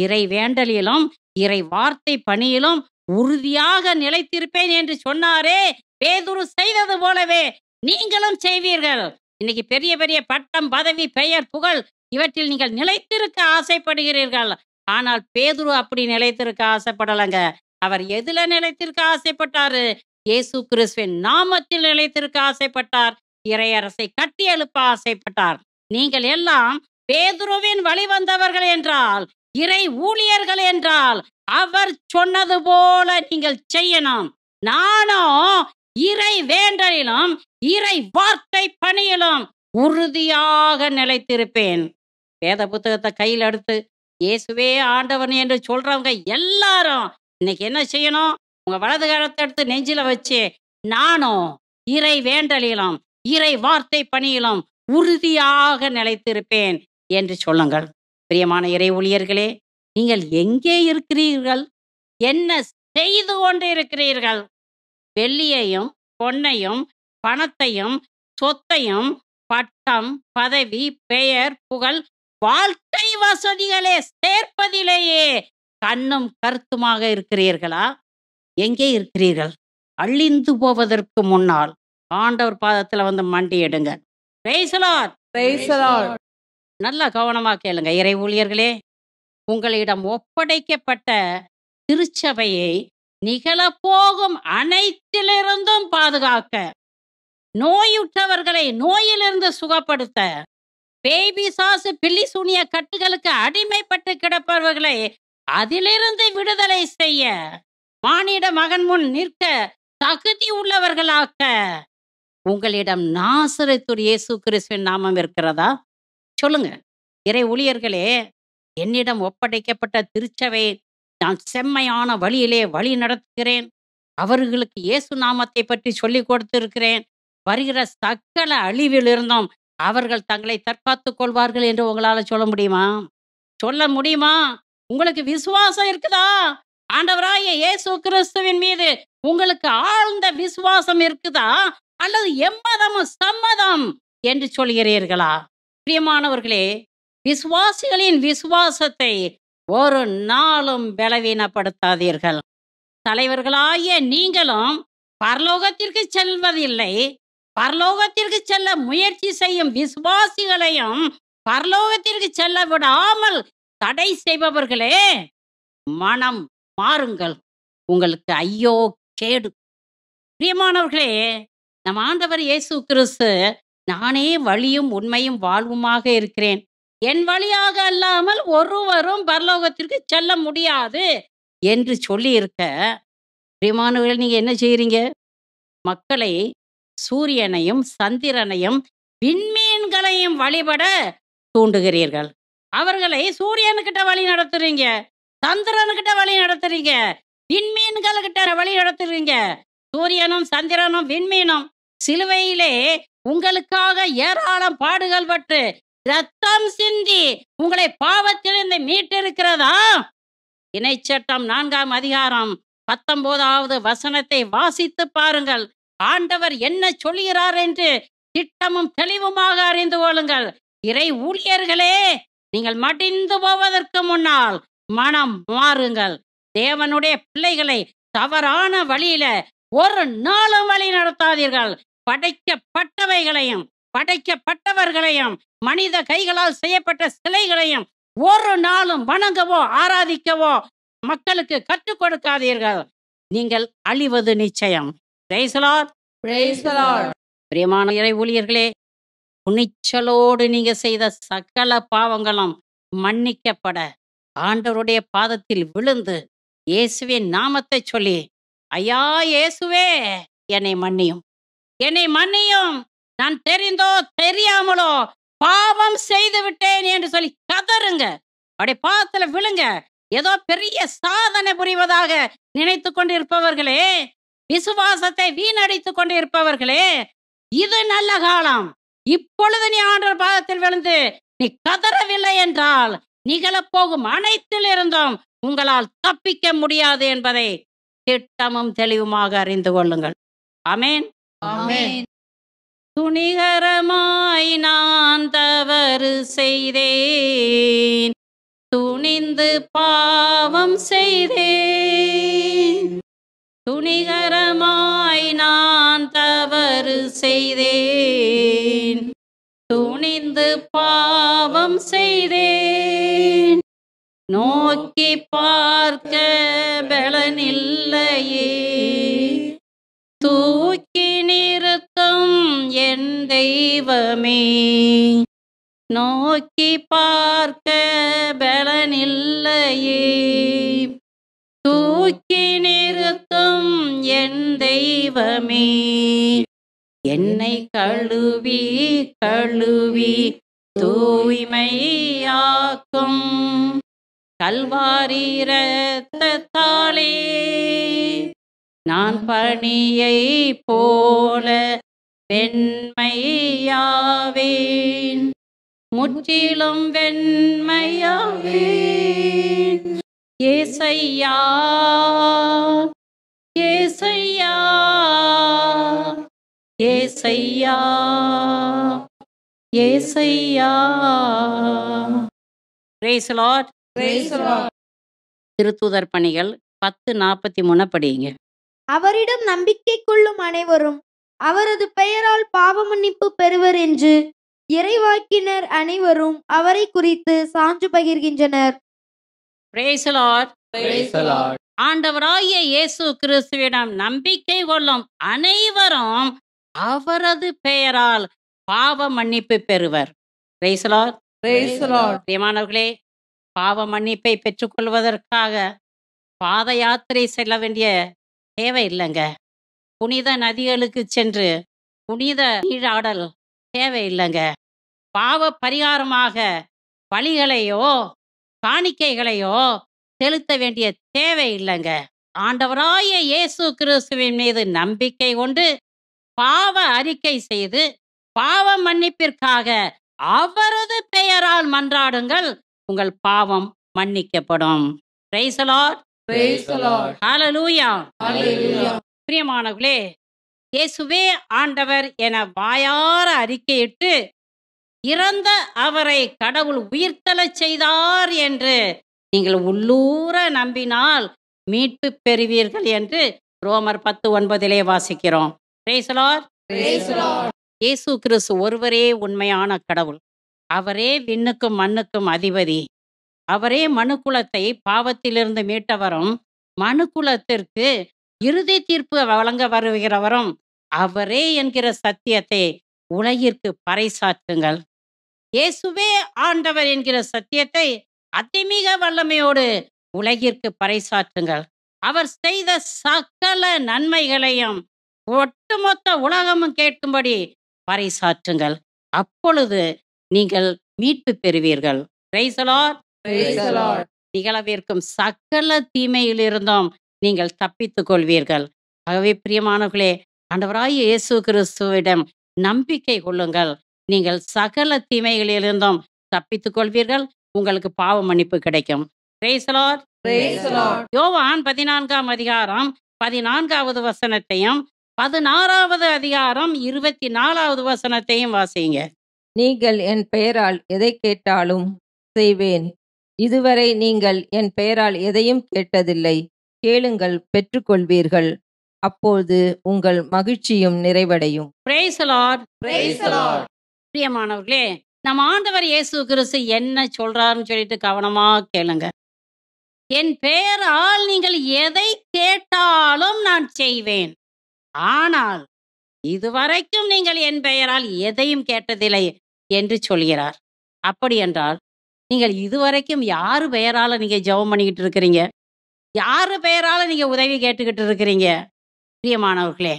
இறை வேண்டலிலும் இறை வார்த்தை பணியிலும் உறுதியாக நிலைத்திருப்பேன் என்று சொன்னாரே, பேதுரு செய்தது போலவே நீங்களும் செய்வீர்கள். இன்னைக்கு பெரிய பெரிய பட்டம், பதவி, பெயர், புகழ் இவற்றில் நீங்கள் நிலைத்திருக்க ஆசைப்படுகிறீர்கள். ஆனால் பேதுரு அப்படி நிலைத்திருக்க ஆசைப்படலைங்க. அவர் எதுல நிலைத்திருக்க ஆசைப்பட்டாரு? இயேசு கிறிஸ்துவின் நாமத்தில் நிலைத்திருக்க ஆசைப்பட்டார். இறையரசை கட்டி எழுப்ப ஆசைப்பட்டார். நீங்கள் எல்லாம் பேதுருவின் வழி வந்தவர்கள் என்றால், இறை ஊழியர்கள் என்றால், அவர் சொன்னது போல நீங்கள் செய்யணும். நானும் இறை வேண்டலிலும் இறை வார்த்தை பணியிலும் உறுதியாக நிலைத்திருப்பேன். வேத புத்தகத்தை கையில் எடுத்து இயேசுவே ஆண்டவன் என்று சொல்றவங்க எல்லாரும் இன்னைக்கு என்ன செய்யணும்? உங்க வலது கரத்தை எடுத்து நெஞ்சில வச்சு, நானும் இறை வேண்டலிலும் இறை வார்த்தை பணியிலும் உறுதியாக நிலைத்திருப்பேன் என்று சொல்லுங்கள். பிரியமான இறை ஊழியர்களே, நீங்கள் எங்கே இருக்கிறீர்கள்? என்ன செய்து கொண்டு இருக்கிறீர்கள்? வெள்ளியையும் பொன்னையும் பணத்தையும் சொத்தையும் பட்டம், பதவி, பெயர், புகழ், வாழ்க்கை வசதிகளே சேர்ப்பதிலேயே கண்ணும் கருத்துமாக இருக்கிறீர்களா? எங்கே இருக்கிறீர்கள்? அழிந்து போவதற்கு முன்னால் ஆண்டவர் பாதத்துல வந்து மண்டியிடுங்க. Praise the Lord. Praise the Lord. நல்லா கவனமா கேளுங்க இறை ஊழியர்களே. உங்களிடம் ஒப்படைக்கப்பட்ட திருச்சபையை நிகழப்போகும் அனைத்திலிருந்தும் பாதுகாக்க, நோயுற்றவர்களை நோயிலிருந்து சுகப்படுத்த, பேய் பிசாசு பில்லி சூனிய கட்டுகளுக்கு அடிமைப்பட்டு கிடப்பவர்களை அதிலிருந்து விடுதலை செய்ய, மானிட மகன் முன் நிற்க தகுதி உள்ளவர்களாக்க உங்களிடம் நாசரேத்து இயேசு கிறிஸ்துவின் நாமம் இருக்கிறதா? சொல்லுங்க இறை ஊழியர்களே. என்னிடம் ஒப்படைக்கப்பட்ட திருச்சபை நான் செம்மையான வழியிலே வழி நடத்துகிறேன். அவர்களுக்கு இயேசு நாமத்தை பற்றி சொல்லிக் கொடுத்திருக்கிறேன். வருகிற சகல அழிவிலிருந்தும் அவர்கள் தங்களை தற்காத்துக் கொள்வார்கள் என்று உங்களால சொல்ல முடியுமா? சொல்ல முடியுமா? உங்களுக்கு விசுவாசம் இருக்குதா? ஆண்டவராகிய இயேசு கிறிஸ்துவின் மீது உங்களுக்கு ஆழ்ந்த விசுவாசம் இருக்குதா? அல்லது எம்மதமும் சம்மதம் என்று சொல்கிறீர்களா? பிரியமானவர்களே, விசுவாசிகளின் விசுவாசத்தை ஒரு நாளும் பலவீனப்படுத்தாதீர்கள். தலைவர்களாகிய நீங்களும் பரலோகத்திற்கு செல்வதில்லை, பரலோகத்திற்கு செல்ல முயற்சி செய்யும் விசுவாசிகளையும் பரலோகத்திற்கு செல்ல விடாமல் தடை செய்பவர்களே, மனம் மாறுங்கள், உங்களுக்கு ஐயோ கேடு. பிரியமானவர்களே, நம் ஆண்டவர் இயேசு கிறிஸ்து, நானே வழியும் உண்மையும் வாழ்வுமாக இருக்கிறேன், என் வழியாக அல்லாமல் ஒருவரும் பரலோகத்திற்கு செல்ல முடியாது என்று சொல்லி இருக்க, பிரியமானவர்களே, நீங்க என்ன செய்றீங்க? மக்களை சூரியனையும் சந்திரனையும் விண்மீன்களையும் வழிபட தூண்டுகிறீர்கள். அவர்களை சூரியனுக்கிட்ட வழி நடத்துறீங்க, சந்திரனுக்கிட்ட வழி நடத்துறீங்க, விண்மீன்கள்கிட்ட வழி நடத்துறீங்க. சூரியனும் சந்திரனும் விண்மீனும் சிலுவையிலே உங்களுக்காக ஏராளம் பாடுகள் பட்டு ரத்தம் சிந்தி உங்களை பாவத்திலிருந்து மீட்டிருக்கிறதா? இணைச்சட்டம் 4ஆம் அதிகாரம் 19வது வசனத்தை வாசித்து பாருங்கள். ஆண்டவர் என்ன சொல்கிறார் என்று திட்டமும் தெளிவுமாக அறிந்து கொள்ளுங்கள். இறை ஊழியர்களே, நீங்கள் மடிந்து போவதற்கு முன்னால் மனம் மாறுங்கள். தேவனுடைய பிள்ளைகளை தவறான வழியில ஒரு நாளும் வழி நடத்தாதீர்கள். படைக்கப்பட்டவைகளையும் படைக்கப்பட்டவர்களையும் மனித கைகளால் செய்யப்பட்ட சிலைகளையும் ஒரு நாளும் வணங்கவோ ஆராதிக்கவோ மக்களுக்கு கற்றுக் கொடுக்காதீர்கள். நீங்கள் அழிவது நிச்சயம். Praise the Lord. Praise the Lord. பிரியமான இறை ஊழியர்களே, துணிச்சலோடு நீங்க செய்த சகல பாவங்களும் மன்னிக்கப்பட ஆண்டவருடைய பாதத்தில் விழுந்து இயேசுவின் நாமத்தை சொல்லி, ஐயா இயேசுவே, என்னை மன்னியும், என்னை மன்னியும், நான் தெரிந்தோ தெரியாமலோ பாவம் செய்து விட்டேன் என்று சொல்லி கதறுங்க. அப்படியே பாதத்துல விழுங்க. ஏதோ பெரிய சாதனை புரிவதாக நினைத்து கொண்டிருப்பவர்களே, விசுவாசத்தை வீணடித்துக் கொண்டிருப்பவர்களே, இது நல்ல காலம். இப்பொழுது நீ ஆண்டவர் பாதத்தில் விழுந்து நீ கதறவில்லை என்றால் நிகழப்போகும் அனைத்தில் இருந்தும் உங்களால் தப்பிக்க முடியாது என்பதை திட்டமும் தெளிவுமாக அறிந்து கொள்ளுங்கள். ஆமென். Amen. துணிகரமாய் நான் தவறு செய்தேன், துணிந்து பாவம் செய்தேன். துணிகரமாய் நான் தவறு செய்தேன், துணிந்து பாவம் செய்தேன். நோக்கி பார்க்க பலனில்லையே, தூக்கி நிறுத்தும் என் தெய்வமே. நோக்கி பார்க்க பலனில்லையே, தூக்கி நிறுத்தும் என் தெய்வமே. என்னை கழுவி கழுவி தூய்மையாக்கும் கல்வாரி இரத்தத்தாலே நான் பனியை போல வெண்மையாவேன், முற்றிலும் வெண்மையாவேன். ஏசையா ஏசையா ஏசையா ஏசையா. Praise the Lord. Praise the Lord. திருத்தூதர் பணிகள் 10:43 படியுங்க. அவரிடம் நம்பிக்கை கொள்ளும் அனைவரும் அவரது பெயரால் பாவ மன்னிப்பு பெறுவர் என்று இறைவாக்கினர் அனைவரும் அவரை குறித்து சான்று பகிர்கின்றனர். Praise the Lord. Praise the Lord. ஆண்டவராகிய இயேசு கிறிஸ்துவிடம் நம்பிக்கை கொள்ளும் அனைவரும் அவரது பெயரால் பாவ மன்னிப்பு பெறுவர். Praise the Lord. Praise the Lord. பிரியமானவர்களே, பாவ மன்னிப்பை பெற்றுக்கொள்வதற்காக பாத யாத்திரை செல்ல வேண்டிய தேவை இல்லைங்க. புனித நதிகளுக்கு சென்று புனித நீராடல் தேவை இல்லைங்க. பாவ பரிகாரமாக பலிகளையோ காணிக்கைகளையோ செலுத்த வேண்டிய தேவை இல்லைங்க. ஆண்டவராகிய இயேசு கிறிஸ்துவின் மீது நம்பிக்கை கொண்டு பாவ அறிக்கை செய்து பாவ மன்னிப்பிற்காக அவரது பெயரால் மன்றாடுங்கள், உங்கள் பாவம் மன்னிக்கப்படும். Praise the Lord. Praise the Lord. Hallelujah. Hallelujah. பிரியமானவர்களே, இயேசுவே ஆண்டவர் என வாயார அறிக்கையிட்டு இறந்த அவரை கடவுள் உயிர்த்தெழச் செய்தார் என்று நீங்கள் உள்ளூர நம்பினால் மீட்பு பெறுவீர்கள் என்று ரோமர் 10:9 வாசிக்கிறோம். Praise the Lord. Praise the Lord. இயேசு கிறிஸ்து ஒருவரே உண்மையான கடவுள். அவரே விண்ணுக்கும் மண்ணுக்கும் அதிபதி. அவரே மனுக்குலத்தை பாவத்திலிருந்து மீட்டவரும் மனுக்குலத்திற்கு இறுதி தீர்ப்பு வழங்க வருகிறவரும் அவரே என்கிற சத்தியத்தை உலகிற்கு பறைசாற்றுங்கள். இயேசுவே ஆண்டவர் என்கிற சத்தியத்தை அதிமிக வல்லமையோடு உலகிற்கு பறைசாற்றுங்கள். அவர் செய்த சகல நன்மைகளையும் ஒட்டுமொத்த உலகமும் கேட்கும்படி பறைசாற்றுங்கள். அப்பொழுது நீங்கள் மீட்பு பெறுவீர்கள். Praise the Lord. Praise the Lord. நிகழவிருக்கும் சகல தீமையிலிருந்தும் நீங்கள் தப்பித்துக் கொள்வீர்கள். ஆகவே பிரியமானவர்களே, ஆண்டவராகிய இயேசு கிறிஸ்துவிடம் நம்பிக்கை கொள்ளுங்கள். நீங்கள் சகல தீமைகளிலிருந்தும் தப்பித்துக் கொள்வீர்கள். உங்களுக்கு பாவ மன்னிப்பு கிடைக்கும். Praise the Lord. Praise the Lord. யோவான் 14ஆம் அதிகாரம் 14வது வசனத்தையும் 16வது அதிகாரம் 24வது வசனத்தையும் வாசிங்க. நீங்கள் என் பெயரால் எதை கேட்டாலும் செய்வேன். இதுவரை நீங்கள் என் பெயரால் எதையும் கேட்டதில்லை. கேளுங்கள், பெற்றுக்கொள்வீர்கள். அப்போது உங்கள் மகிழ்ச்சியும் நிறைவடையும். Praise the Lord. Praise the Lord. பிரியமானவர்களே, நம்ம ஆண்டவர் இயேசு கிறிஸ்து என்ன சொல்றாருன்னு சொல்லிட்டு கவனமா கேளுங்க. என் பெயரால் நீங்கள் எதை கேட்டாலும் நான் செய்வேன். ஆனால் இதுவரைக்கும் நீங்கள் என் பெயரால் எதையும் கேட்டதில்லை என்று சொல்கிறார். அப்படி என்றால் நீங்கள் இதுவரைக்கும் யாரு பெயரால நீங்க ஜெபம் பண்ணிக்கிட்டு இருக்கிறீங்க? யாரு பெயரால நீங்க உதவி கேட்டுக்கிட்டு இருக்கிறீங்க? பிரியமானவர்களே,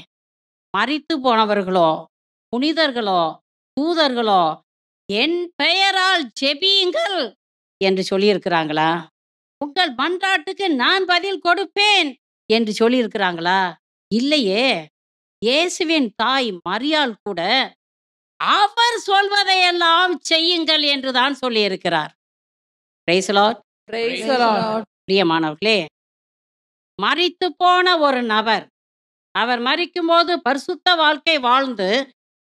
மரித்து போனவர்களோ புனிதர்களோ தூதர்களோ என் பெயரால் ஜெபியுங்கள் என்று சொல்லியிருக்கிறாங்களா? உங்கள் மன்றாட்டுக்கு நான் பதில் கொடுப்பேன் என்று சொல்லியிருக்கிறாங்களா? இல்லையே. இயேசுவின் தாய் மரியாள் கூட அவர் சொல்வதையெல்லாம் செய்யுங்கள் என்றுதான் சொல்லியிருக்கிறார். Praise the Lord. Praise the Lord. பிரியமானவர்களே, மரித்து போன ஒரு நபர் அவர் மரிக்கும்போது பரிசுத்த வாழ்க்கை வாழ்ந்து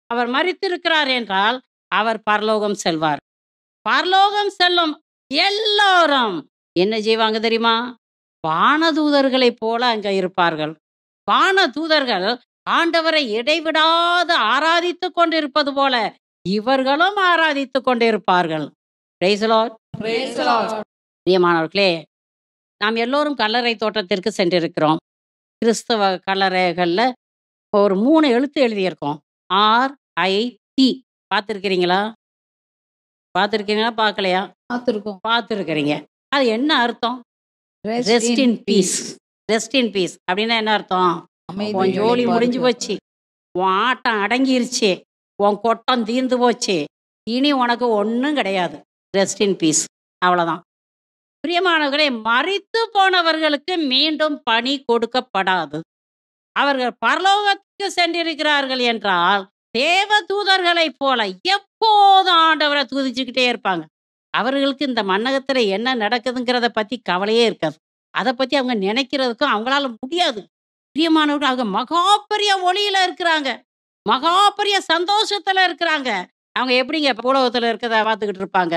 அவர் மரித்திருக்கிறார் என்றால் அவர் பரலோகம் செல்வார். பரலோகம் செல்லும் எல்லாரும் என்ன செய்வாங்க தெரியுமா? வானதூதர்களைப் போல அங்க இருப்பார்கள். வானதூதர்கள் ஆண்டவரை இடைவிடாது ஆராதித்துக் கொண்டிருப்பது போல இவர்களும் ஆராதித்துக் கொண்டிருப்பார்கள். Praise the Lord. Praise the Lord. பிரியமானவர்களே, நாம் எல்லோரும் கல்லறை தோட்டத்திற்கு சென்றிருக்கிறோம். கிறிஸ்தவ கல்லறைகள்ல ஒரு 3 எழுத்து எழுதியிருக்கோம். RIT. பார்த்துருக்கிறீங்களா? பார்த்துருக்கீங்களா? பார்க்கலையா? பார்த்துருக்கோம். பார்த்துருக்கிறீங்க. அது என்ன அர்த்தம்? Rest in peace. Rest in peace அப்படின்னா என்ன அர்த்தம்? உன் ஜோலி முடிஞ்சு போச்சு, உன் ஆட்டம் அடங்கிருச்சு, உன் கொட்டம் தீர்ந்து போச்சு, இனி உனக்கு ஒன்றும் கிடையாது. ரெஸ்ட் இன் பீஸ், அவ்வளோதான். பிரியமானவர்களே, மரித்து போனவர்களுக்கு மீண்டும் பணி கொடுக்கப்படாது. அவர்கள் பரலோகத்துக்கு சென்றிருக்கிறார்கள் என்றால் தேவ தூதர்களைப் போல எப்போதும் ஆண்டவரை துதிச்சுக்கிட்டே இருப்பாங்க. அவர்களுக்கு இந்த மன்னகத்தில் என்ன நடக்குதுங்கிறத பற்றி கவலையே இருக்காது. அதை பற்றி அவங்க நினைக்கிறதுக்கும் அவங்களால முடியாது. பிரியமானவர்கள், அவங்க மகா பெரிய ஒளியில இருக்கிறாங்க, மகா பெரிய சந்தோஷத்துல இருக்கிறாங்க. அவங்க எப்படிங்க உலகத்துல இருக்கிறத பார்த்துக்கிட்டு இருப்பாங்க?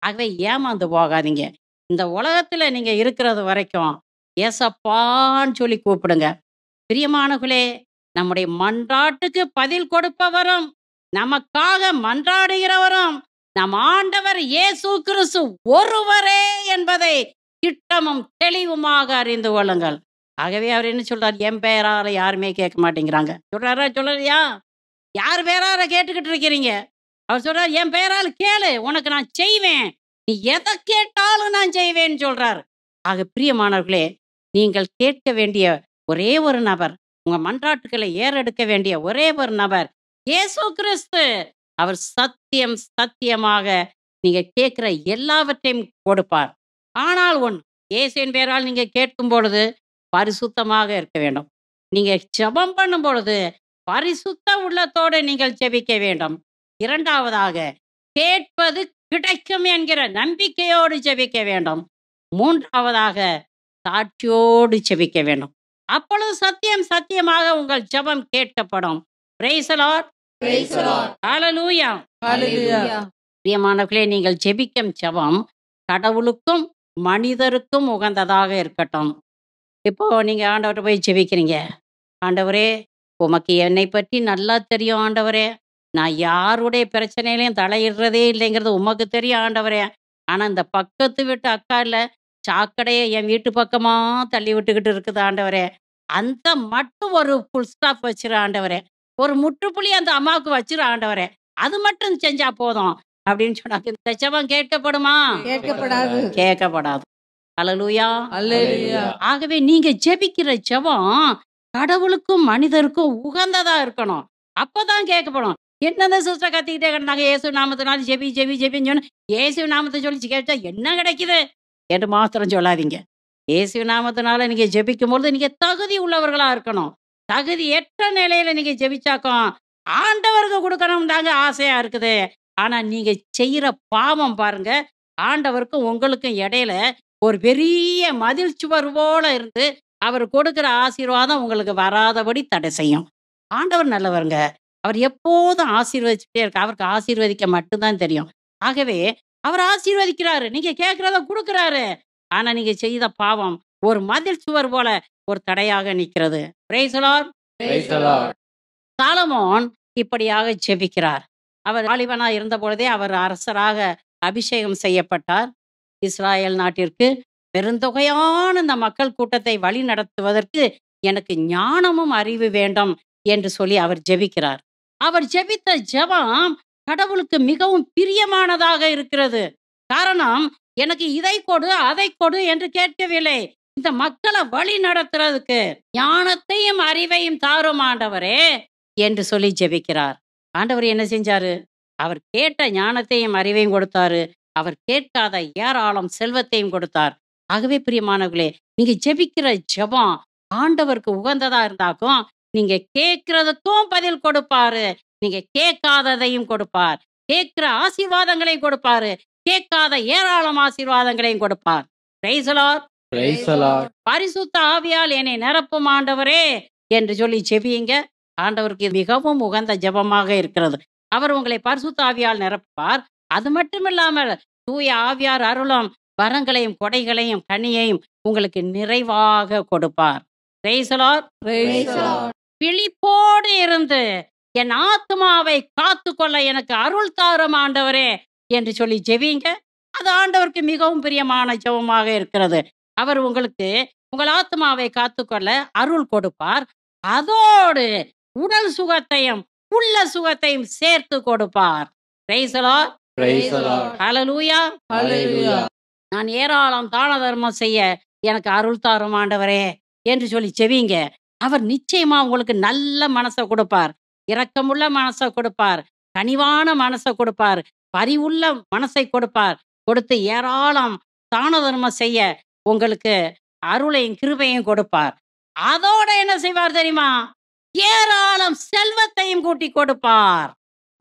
ஆகவே ஏமாந்து போகாதீங்க. இந்த உலகத்துல நீங்க இருக்கிறது வரைக்கும் ஏசப்பான்னு சொல்லி கூப்பிடுங்க. பிரியமானவர்களே, நம்முடைய மன்றாட்டுக்கு பதில் கொடுப்பவரும் நமக்காக மன்றாடுகிறவரும் நம் ஆண்டவர் இயேசு கிறிஸ்து ஒருவரே என்பதை திட்டமும் தெளிவுமாக அறிந்து கொள்ளுங்கள். ஆகவே அவர் என்ன சொல்றார்? என் பேரால யாருமே கேட்க மாட்டேங்கிறாங்க சொல்றாரா? சொல்லலையா? யார் பேரால கேட்டுக்கிட்டு இருக்கிறீங்க? அவர் சொல்றார், என் பேரால் கேளு, உனக்கு நான் செய்வேன், நீ எதை கேட்டாலும் நான் செய்வேன்னு சொல்றார். ஆக பிரியமானவர்களே, நீங்கள் கேட்க வேண்டிய ஒரே ஒரு நபர், உங்க மன்றாட்டுக்களை ஏறெடுக்க வேண்டிய ஒரே ஒரு நபர் இயேசு கிறிஸ்து. அவர் சத்தியம் சத்தியமாக நீங்க கேட்கிற எல்லாவற்றையும் கொடுப்பார். ஆனால் இயேசுவின் பேரால் நீங்க கேட்கும் பொழுது பரிசுத்தமாக இருக்க வேண்டும். நீங்க ஜெபம் பண்ணும் பொழுது பரிசுத்த உள்ளத்தோடு நீங்கள் ஜெபிக்க வேண்டும். இரண்டாவதாக, கேட்பது கிடைக்கும் என்கிற நம்பிக்கையோடு ஜெபிக்க வேண்டும். மூன்றாவதாக, சாட்சியோடு ஜெபிக்க வேண்டும். அப்பொழுது சத்தியம் சத்தியமாக உங்கள் ஜெபம் கேட்கப்படும். Praise the Lord. Praise the Lord. Hallelujah. Hallelujah. பிரியமானவர்களே, நீங்கள் ஜெபிக்கும் ஜெபம் கடவுளுக்கும் மனிதருக்கும் உகந்ததாக இருக்கட்டும். இப்போ நீங்க ஆண்டவர்கிட்ட போய் ஜெபிக்கிறீங்க, ஆண்டவரே உமக்கு என்னை பற்றி நல்லா தெரியும் ஆண்டவரே. நான் யாருடைய பிரச்சனையிலையும் தலையிடுறதே இல்லைங்கிறது உமக்கு தெரியும் ஆண்டவரே. ஆனா இந்த பக்கத்து வீட்டு அக்கா இல்ல, சாக்கடைய என் வீட்டு பக்கமா தள்ளி விட்டுக்கிட்டு இருக்குது ஆண்டவரே. அந்த மட்டும் ஒரு ஃபுல் ஸ்டாப் வச்சிரு ஆண்டவரே. ஒரு முற்றுப்புள்ளி அந்த அம்மாவுக்கு வச்சிரு ஆண்டவரே. அது மட்டும் செஞ்சா போதும் அப்படின்னு சொன்னாங்க. இந்த ஜெபம் கேட்கப்படுமா? கேட்கப்படாது. கேட்கப்படாது. அல்லேலூயா. அல்லேலூயா. ஆகவே நீங்க ஜெபிக்கிற ஜெபம் கடவுளுக்கும் மனிதருக்கும் உகந்ததா இருக்கணும். அப்பதான் கேட்கப்படும். என்னதான் சிஸ்டர் கத்திக்கிட்டே கிடந்தாங்க, இயேசு நாமத்தினால ஜெபி ஜெபி ஜெபின்னு சொன்னா, இயேசு நாமத்தை சொல்லி கேட்டா என்ன கிடைக்குது என்று மாத்திரம் சொல்லாதீங்க. இயேசு நாமத்தினால நீங்க ஜெபிக்கும் பொழுது நீங்க தகுதி உள்ளவர்களா இருக்கணும். தகுதியற்ற நிலையில நீங்க ஜெபிச்சாக்கும் ஆண்டவருக்கு கொடுக்கணும் தாங்க ஆசையா இருக்குது. ஆனா நீங்க செய்யற பாவம் பாருங்க, ஆண்டவருக்கும் உங்களுக்கும் இடையில ஒரு பெரிய மதில் சுவர் போல இருந்து அவர் கொடுக்கிற ஆசீர்வாதம் உங்களுக்கு வராதபடி தடை செய்யும். ஆண்டவர் நல்லவருங்க. அவர் எப்போதும் ஆசீர்வதிச்சுட்டே இருக்க. அவருக்கு ஆசீர்வதிக்க மட்டும்தான் தெரியும். ஆகவே அவர் ஆசீர்வதிக்கிறாரு. நீங்க கேட்கிறத கொடுக்கிறாரு. ஆனா நீங்க செய்த பாவம் ஒரு மதில் சுவர் போல ஒரு தடையாக நிற்கிறது. Price the Lord. Praise the Lord. Solomon இப்படியாக ஜெபிக்கிறார். அவர் வாலிபனா இருந்த பொழுதே அவர் அரசராக அபிஷேகம் செய்யப்பட்டார். இஸ்ராயேல் நாட்டிற்கு பெருந்தொகையான இந்த மக்கள் கூட்டத்தை வழி நடத்துவதற்கு எனக்கு ஞானமும் அறிவு வேண்டும் என்று சொல்லி அவர் ஜெபிக்கிறார். அவர் ஜெபித்த ஜெபம் கடவுளுக்கு மிகவும் பிரியமானதாக இருக்கிறது. காரணம், எனக்கு இதை கொடு அதை கொடு என்று கேட்கவில்லை. இந்த மக்களை வழி நடத்துறதுக்கு ஞானத்தையும் அறிவையும் தாரும் ஆண்டவரே என்று சொல்லி ஜெபிக்கிறார். ஆண்டவர் என்ன செஞ்சாரு? அவர் கேட்ட ஞானத்தையும் அறிவையும் கொடுத்தாரு. அவர் கேட்காத ஏராளம் செல்வத்தையும் கொடுத்தார். ஆகவே பிரியமானவர்களே, நீங்க ஜெபிக்கிற ஜெபம் ஆண்டவருக்கு உகந்ததா இருந்தாக்கும் நீங்க கேட்கிறதுக்கும் பதில் கொடுப்பாரு. நீங்க கேட்காததையும் கொடுப்பார். கேட்கிற ஆசீர்வாதங்களையும் கொடுப்பாரு. கேட்காத ஏராளம் ஆசீர்வாதங்களையும் கொடுப்பார். Price the Lord. Praise the Lord. பரிசுத்த ஆவியால் என்னை நிரப்பும் ஆண்டவரே என்று சொல்லி ஜெபியுங்க. ஆண்டவருக்கு இது மிகவும் உகந்த ஜெபமாக இருக்கிறது. அவர் உங்களை பரிசுத்த ஆவியால் நிரப்புவார். அது மட்டும் இல்லாமல் தூய ஆவியார் அருளும் வரங்களையும் கொடைகளையும் கனியையும் உங்களுக்கு நிறைவாக கொடுப்பார். Price the Lord. Praise the Lord. விழிப்போடு இருந்து என் ஆத்மாவை காத்துக்கொள்ள எனக்கு அருள் தாரும் ஆண்டவரே என்று சொல்லி ஜெபிங்க. அது ஆண்டவருக்கு மிகவும் பிரியமான ஜெபமாக இருக்கிறது. அவர் உங்களுக்கு உங்கள் ஆத்மாவை காத்துக்கொள்ள அருள் கொடுப்பார். அதோடு உடல் சுகத்தையும் உள்ள சுகத்தையும் சேர்த்து கொடுப்பார். Price the Lord. Praise the Lord. Hallelujah. Hallelujah. நான் ஏராளம் தான தர்மம் செய்ய எனக்கு அருள் தாரும் ஆண்டவரே என்று சொல்லி செவிங்க. அவர் நிச்சயமா உங்களுக்கு நல்ல மனசை கொடுப்பார். இரக்கமுள்ள மனசை கொடுப்பார். கனிவான மனசை கொடுப்பார். பரிவுள்ள மனசை கொடுப்பார். கொடுத்து ஏராளம் தான தர்மம் செய்ய உங்களுக்கு அருளையும் கிருபையும் கொடுப்பார். அதோட என்ன செய்வார் தெரியுமா? ஏராளம் செல்வத்தையும் கூட்டி கொடுப்பார்.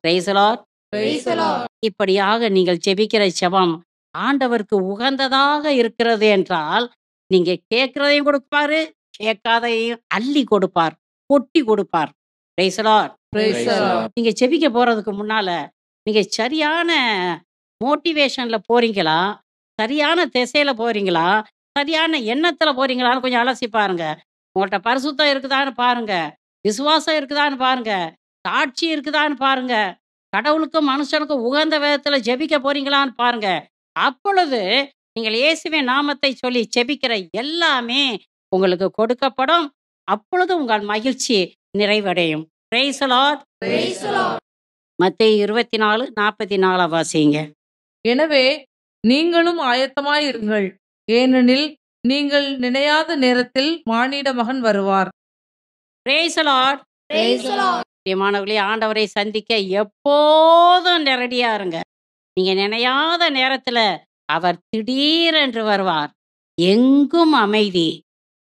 Price the Lord. Praise the Lord. இப்படியாக நீங்கள் ஜெபிக்கிற ஜெபம் ஆண்டவருக்கு உகந்ததாக இருக்கிறது என்றால் நீங்க கேட்கிறதையும் கொடுப்பாரு, கேட்காதையும் அள்ளி கொடுப்பார், கொட்டி கொடுப்பார். Price the Lord. Praise the Lord. நீங்க ஜெபிக்க போறதுக்கு முன்னால நீங்க சரியான மோட்டிவேஷன்ல போறீங்களா, சரியான திசையில போறீங்களா, சரியான எண்ணத்துல போறீங்களான்னு கொஞ்சம் அலசி பாருங்க. உங்கள்ட்ட பரிசுத்தம் இருக்குதான்னு பாருங்க, விசுவாசம் இருக்குதான்னு பாருங்க, சாட்சி இருக்குதான்னு பாருங்க, கடவுளுக்கும் மனுஷனுக்கும் உகந்த விதத்துல ஜெபிக்க போறீங்களான்னு பாருங்க. அப்பொழுது நீங்கள் இயேசுவின் நாமத்தை சொல்லி ஜெபிக்கிற எல்லாமே உங்களுக்கு கொடுக்கப்படும். அப்பொழுது உங்கள் மகிழ்ச்சி நிறைவடையும். Price the Lord. Praise the Lord. மத்தேயு 24:44 வாசிங்க. எனவே நீங்களும் ஆயத்தமாயிருங்கள், ஏனெனில் நீங்கள் நினையாத நேரத்தில் மானிட மகன் வருவார். Price the Lord. Praise the Lord. பிரியமானவர்களே, ஆண்டவரை சந்திக்க எப்போதும் ரெடியா இருங்க. நீங்க நினையாத நேரத்துல அவர் திடீரென்று வருவார். எங்கும் அமைதி,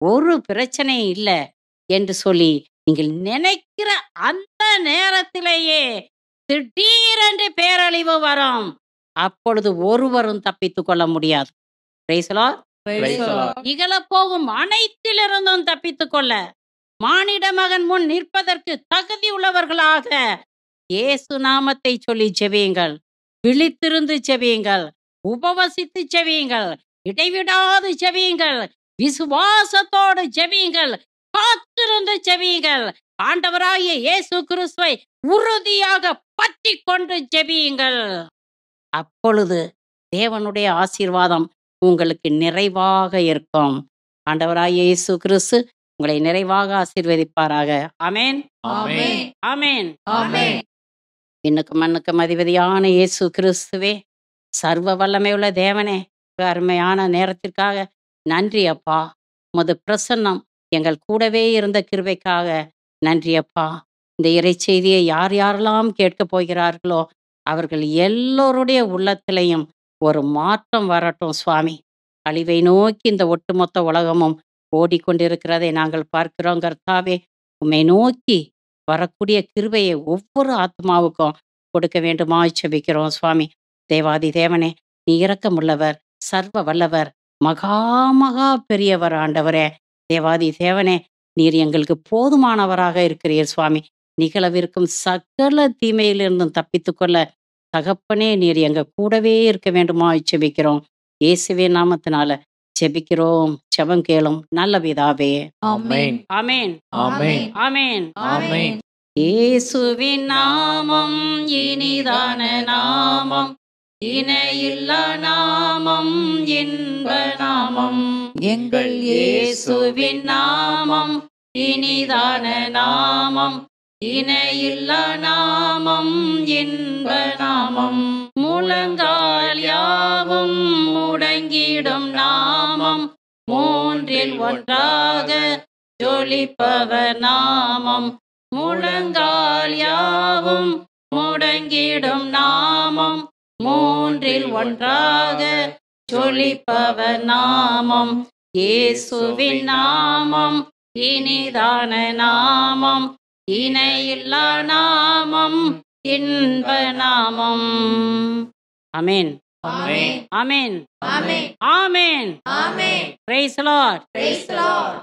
ஒரு பிரச்சனையும் இல்லை என்று சொல்லி நீங்கள் நினைக்கிற அந்த நேரத்திலேயே திடீரென்று பேரழிவு வரும். அப்பொழுது ஒருவரும் தப்பித்துக் கொள்ள முடியாது. Price the Lord. Praise the Lord. இகழப்போகும் அனைத்திலிருந்தும் தப்பித்துக் கொள்ள மானிட மகன் முன் நிற்பதற்கு தகுதி உள்ளவர்களாக இயேசு நாமத்தை சொல்லி ஜெபியுங்கள். விழித்திருந்து ஜெபியுங்கள். உபவசித்து ஜெபியுங்கள். இடைவிடாது ஜெபியுங்கள். விசுவாசத்தோடு ஜெபியுங்கள். காத்திருந்து ஜெபியுங்கள். ஆண்டவராகிய இயேசு கிறிஸ்துவை உறுதியாக பற்றி கொண்டு ஜெபியுங்கள். அப்பொழுது தேவனுடைய ஆசீர்வாதம் உங்களுக்கு நிறைவாக இருக்கும். ஆண்டவராகிய இயேசு கிறிஸ்து உங்களை நிறைவாக ஆசீர்வதிப்பாராக. ஆமென், ஆமென். ஆமென். ஆமென். விண்ணுக்கும் மண்ணுக்கும் அதிபதியான இயேசு கிறிஸ்துவே, சர்வ வல்லமையுள்ள தேவனே, அருமையான நேரத்திற்காக நன்றி அப்பா. உமது பிரசன்னம் எங்கள் கூடவே இருந்த கிருபைக்காக நன்றி அப்பா. இந்த இறைச்செய்தியை யார் யாரெல்லாம் கேட்கப் போகிறார்களோ அவர்கள் எல்லோருடைய உள்ளத்திலையும் ஒரு மாற்றம் வரட்டும் சுவாமி. அழிவை நோக்கி இந்த ஒட்டுமொத்த உலகமும் ஓடிக்கொண்டிருக்கிறதை நாங்கள் பார்க்கிறோம் கர்த்தாவே. உம்மை நோக்கி வரக்கூடிய கிருபையை ஒவ்வொரு ஆத்மாவுக்கும் கொடுக்க வேண்டுமா ஜெபிக்கிறோம் சுவாமி. தேவாதி தேவனே, நீ இரக்கமுள்ளவர், சர்வ வல்லவர், மகா மகா பெரியவர் ஆண்டவரே. தேவாதி தேவனே, நீர் எங்களுக்கு போதுமானவராக இருக்கிறீர் சுவாமி. நிகழவிருக்கும் சகல தீமையிலிருந்தும் தப்பித்துக்கொள்ள தகப்பனே நீர் எங்க கூடவே இருக்க வேண்டுமா ஜெபிக்கிறோம். இயேசுவே நாமத்தினால ஜெபிக்கிறோம். ஜெபம் கேளும் நல்ல பிதாவே. ஆமென். ஆமென், ஆமென். ஆமென். ஆமென். இயேசுவின் நாமம் இனிதான நாமம், இணையில்லா நாமம், இன்ப நாமம். எங்கள் இயேசுவின் நாமம் இனிதான நாமம், இணையில்லா நாமம், இன்ப நாமம். முழங்கால் யாவும் முடங்கிடும் நாமம், மூன்றில் ஒன்றாக ஜொலிப்பவர் நாமம். முழங்கால் யாவும் முடங்கிடும் நாமம், மூன்றில் ஒன்றாக ஜொலிப்பவர் நாமம். இயேசுவின் நாமம் இனிதான நாமம், இணையில்லா நாமம், இன்ப நாமம். ஆமென், ஆமென். ஆமென், ஆமென். ஆமென். ஆமென். Praise the Lord. Praise the Lord.